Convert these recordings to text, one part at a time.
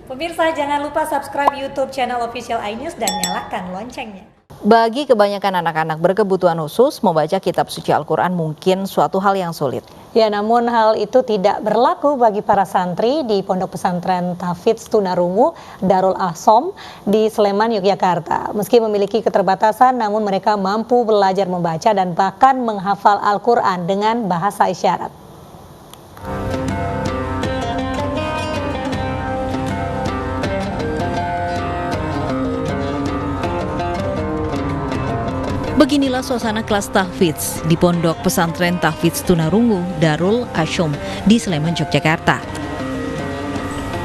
Pemirsa, jangan lupa subscribe YouTube channel Official iNews dan nyalakan loncengnya. Bagi kebanyakan anak-anak berkebutuhan khusus, membaca kitab suci Al-Quran mungkin suatu hal yang sulit. Ya, namun hal itu tidak berlaku bagi para santri di Pondok Pesantren Tahfidz Tunarungu Darul Ahsom di Sleman, Yogyakarta. Meski memiliki keterbatasan, namun mereka mampu belajar membaca dan bahkan menghafal Al-Quran dengan bahasa isyarat. Beginilah suasana kelas tahfidz di Pondok Pesantren Tahfidz Tunarungu Darul Ahsom di Sleman, Yogyakarta.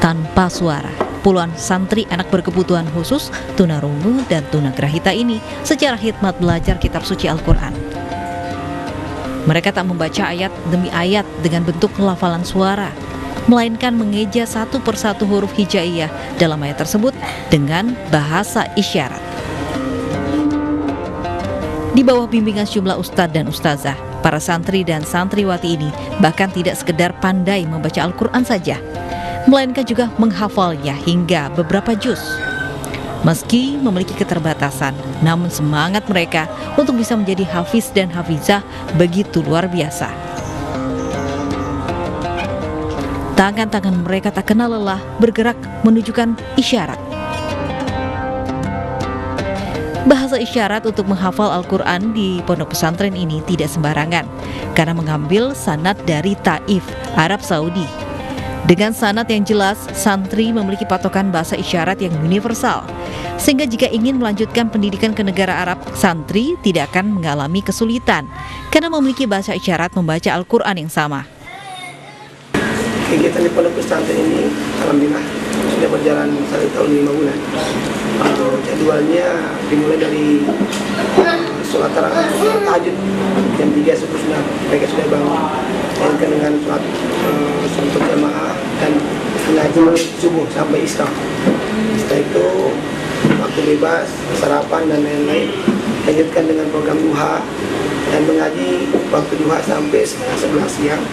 Tanpa suara, puluhan santri anak berkebutuhan khusus tunarungu dan tunagrahita ini secara hikmat belajar kitab suci Al-Quran. Mereka tak membaca ayat demi ayat dengan bentuk pelafalan suara, melainkan mengeja satu persatu huruf hijaiyah dalam ayat tersebut dengan bahasa isyarat. Di bawah bimbingan sejumlah ustadz dan ustazah, para santri dan santriwati ini bahkan tidak sekedar pandai membaca Al-Quran saja, melainkan juga menghafalnya hingga beberapa juz. Meski memiliki keterbatasan, namun semangat mereka untuk bisa menjadi hafiz dan hafizah begitu luar biasa. Tangan-tangan mereka tak kenal lelah bergerak menunjukkan isyarat. Bahasa isyarat untuk menghafal Al-Quran di pondok pesantren ini tidak sembarangan, karena mengambil sanad dari Taif, Arab Saudi. Dengan sanad yang jelas, santri memiliki patokan bahasa isyarat yang universal, sehingga jika ingin melanjutkan pendidikan ke negara Arab, santri tidak akan mengalami kesulitan, karena memiliki bahasa isyarat membaca Al-Quran yang sama. Kegiatan di pondok pesantren ini alhamdulillah sudah berjalan 1 tahun 5 bulan. Jadwalnya dimulai dari sholat tahajud jam 3 subuh mereka sudah bangun, dilanjutkan dengan sholat berjamaah dan mengaji subuh sampai isya. Setelah itu waktu bebas, sarapan dan lain-lain, lanjutkan dengan program duha dan mengaji waktu duha sampai setengah 11 siang.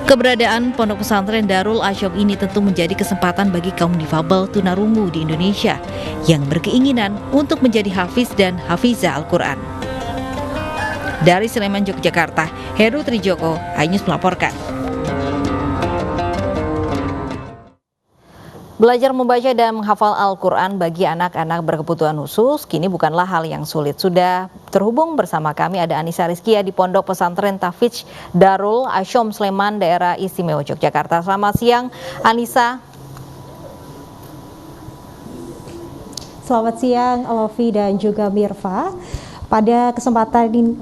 Keberadaan Pondok Pesantren Darul Ahsom ini tentu menjadi kesempatan bagi kaum difabel tunarungu di Indonesia yang berkeinginan untuk menjadi hafiz dan hafizah Al-Quran. Dari Sleman, Yogyakarta, Heru Trijoko, iNews melaporkan. Belajar membaca dan menghafal Al-Quran bagi anak-anak berkebutuhan khusus kini bukanlah hal yang sulit. Sudah terhubung bersama kami ada Anissa Rizkia di Pondok Pesantren Tahfidz Darul Ahsom Sleman, Daerah Istimewa Yogyakarta. Selamat siang, Anissa. Selamat siang, Alofi dan juga Mirfa. Pada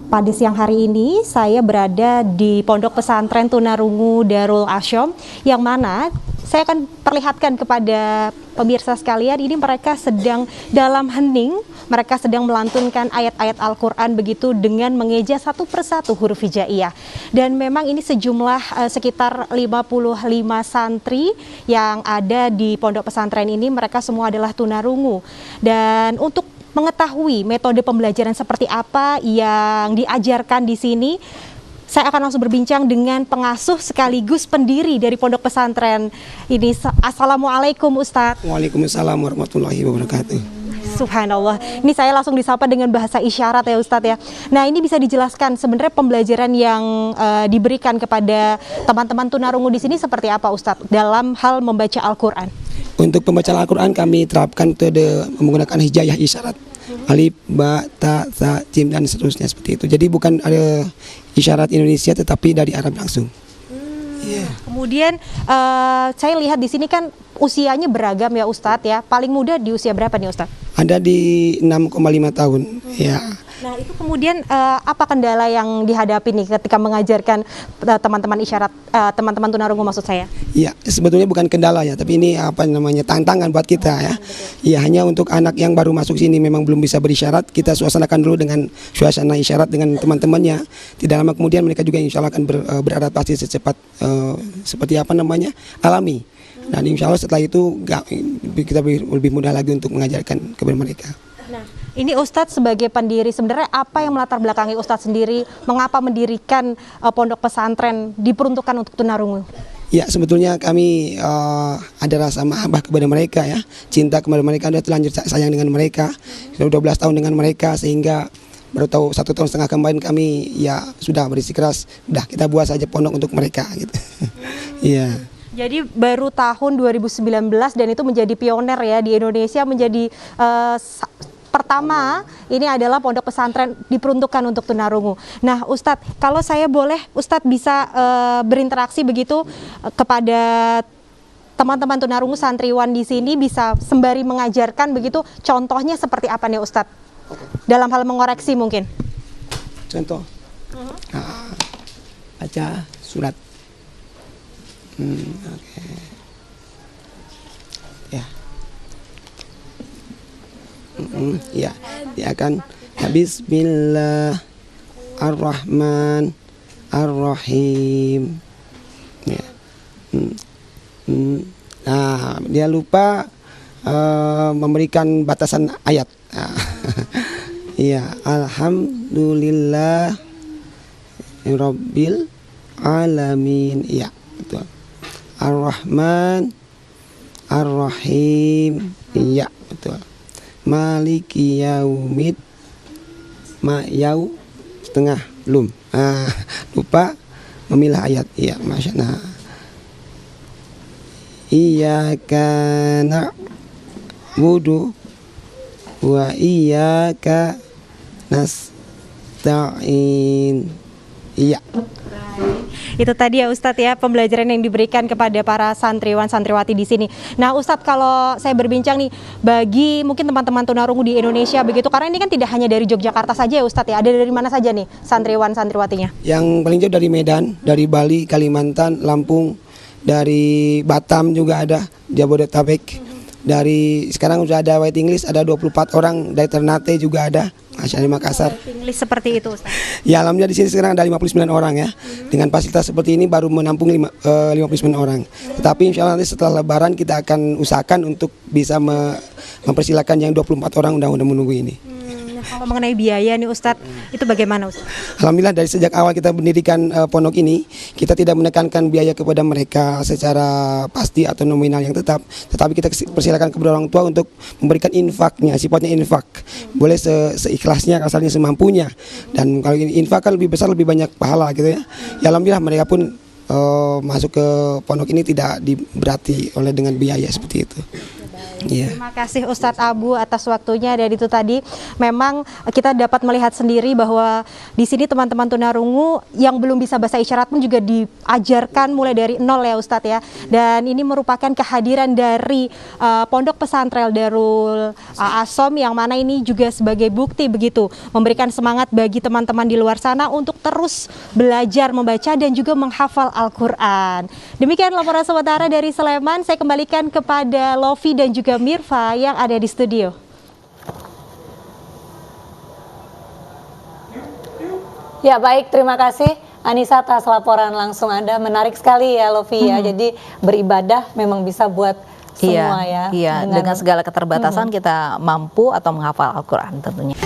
pada siang hari ini saya berada di Pondok Pesantren Tunarungu Darul Ahsom, yang mana saya akan perlihatkan kepada pemirsa sekalian, ini mereka sedang dalam hening, mereka sedang melantunkan ayat-ayat Al-Quran begitu dengan mengeja satu persatu huruf hijaiyah. Dan memang ini sejumlah sekitar 55 santri yang ada di pondok pesantren ini, mereka semua adalah tunarungu. Dan untuk mengetahui metode pembelajaran seperti apa yang diajarkan di sini, saya akan langsung berbincang dengan pengasuh sekaligus pendiri dari pondok pesantren ini. Assalamualaikum Ustadz. Waalaikumsalam warahmatullahi wabarakatuh. Subhanallah, ini saya langsung disapa dengan bahasa isyarat ya Ustadz ya. Nah, ini bisa dijelaskan sebenarnya pembelajaran yang diberikan kepada teman-teman tunarungu di sini seperti apa Ustadz dalam hal membaca Al-Quran? Untuk pembacaan Al-Quran kami terapkan metode menggunakan hijaiyah isyarat. Alif, ba, ta, sa, jim dan seterusnya seperti itu. Jadi bukan ada isyarat Indonesia tetapi dari Arab langsung. Yeah. Kemudian saya lihat di sini kan usianya beragam ya Ustadz ya. Paling muda di usia berapa nih Ustadz? Ada di 6,5 tahun. Ya. Nah itu kemudian apa kendala yang dihadapi nih ketika mengajarkan teman-teman isyarat, teman-teman tunarungu maksud saya? Iya, sebetulnya bukan kendala ya, tapi ini apa namanya tantangan buat kita ya. Iya, hanya untuk anak yang baru masuk sini memang belum bisa berisyarat, kita suasanakan dulu dengan suasana isyarat dengan teman-temannya. Tidak lama kemudian mereka juga insya Allah akan beradaptasi secepat seperti apa namanya alami. Dan insya Allah setelah itu kita lebih mudah lagi untuk mengajarkan kepada mereka. Nah, ini Ustadz sebagai pendiri, sebenarnya apa yang melatar belakangi Ustadz sendiri, mengapa mendirikan pondok pesantren diperuntukkan untuk tunarungu? Ya, sebetulnya kami ada rasa mahabbah kepada mereka ya, cinta kepada mereka, udah terlanjur sayang dengan mereka, sudah 12 tahun dengan mereka, sehingga baru tahu 1,5 tahun kemarin kami ya sudah bersikeras, udah kita buat saja pondok untuk mereka gitu. Iya. Jadi baru tahun 2019 dan itu menjadi pioner ya di Indonesia, menjadi pertama ini adalah pondok pesantren diperuntukkan untuk tunarungu. Nah Ustadz, kalau saya boleh Ustadz bisa berinteraksi begitu kepada teman-teman tunarungu santriwan di sini, bisa sembari mengajarkan begitu, contohnya seperti apa nih Ustadz? Dalam hal mengoreksi mungkin. Contoh, baca surat. Oke. Ya. Ya, dia akan Bismillahirrahmanirrahim. Ya. Nah, dia lupa memberikan batasan ayat. Iya, alhamdulillah rabbil alamin. Iya, betul. Ar-Rahman Ar-Rahim. Iya, betul. Maliki yaumid yau setengah belum. Lupa memilah ayat. Iya, Masya Allah. Iyyaka na'budu wa iyyaka nasta'in. Iya. Itu tadi ya Ustadz ya, pembelajaran yang diberikan kepada para santriwan santriwati di sini. Nah Ustadz, kalau saya berbincang nih bagi mungkin teman-teman tunarungu di Indonesia begitu, karena ini kan tidak hanya dari Yogyakarta saja ya Ustadz ya, ada dari mana saja nih santriwan santriwatinya? Yang paling jauh dari Medan, dari Bali, Kalimantan, Lampung, dari Batam juga ada, Jabodetabek. Dari sekarang sudah ada waiting list, ada 24 orang, dari Ternate juga ada, Masya Allah, Makassar. Waiting list seperti itu Ustaz. Ya, alhamdulillah di sini sekarang ada 59 orang ya. Dengan fasilitas seperti ini baru menampung 59 orang. Tetapi insya Allah nanti setelah Lebaran kita akan usahakan untuk bisa mempersilakan yang 24 orang udah menunggu ini. Kalau mengenai biaya nih Ustadz, itu bagaimana Ustadz? Alhamdulillah dari sejak awal kita mendirikan pondok ini, kita tidak menekankan biaya kepada mereka secara pasti atau nominal yang tetap, tetapi kita persilakan kepada orang tua untuk memberikan infaknya, sifatnya infak. Boleh seikhlasnya, asalnya semampunya. Dan kalau infak kan lebih besar, lebih banyak pahala gitu ya. Ya alhamdulillah mereka pun masuk ke pondok ini tidak diberati oleh dengan biaya seperti itu. Yeah. Terima kasih Ustadz Abu atas waktunya. Dan itu tadi memang kita dapat melihat sendiri bahwa di sini teman-teman tunarungu yang belum bisa bahasa isyarat pun juga diajarkan mulai dari nol ya Ustadz ya. Dan ini merupakan kehadiran dari Pondok Pesantren Darul Asom, yang mana ini juga sebagai bukti begitu, memberikan semangat bagi teman-teman di luar sana untuk terus belajar membaca dan juga menghafal Al-Quran. Demikian laporan sementara dari Sleman. Saya kembalikan kepada Lofi dan juga Mirfa yang ada di studio. Ya baik, terima kasih Anissa atas laporan langsung Anda. Menarik sekali ya Lofi ya. Jadi beribadah memang bisa buat semua ya. Iya, dengan segala keterbatasan kita mampu atau menghafal Al-Quran tentunya.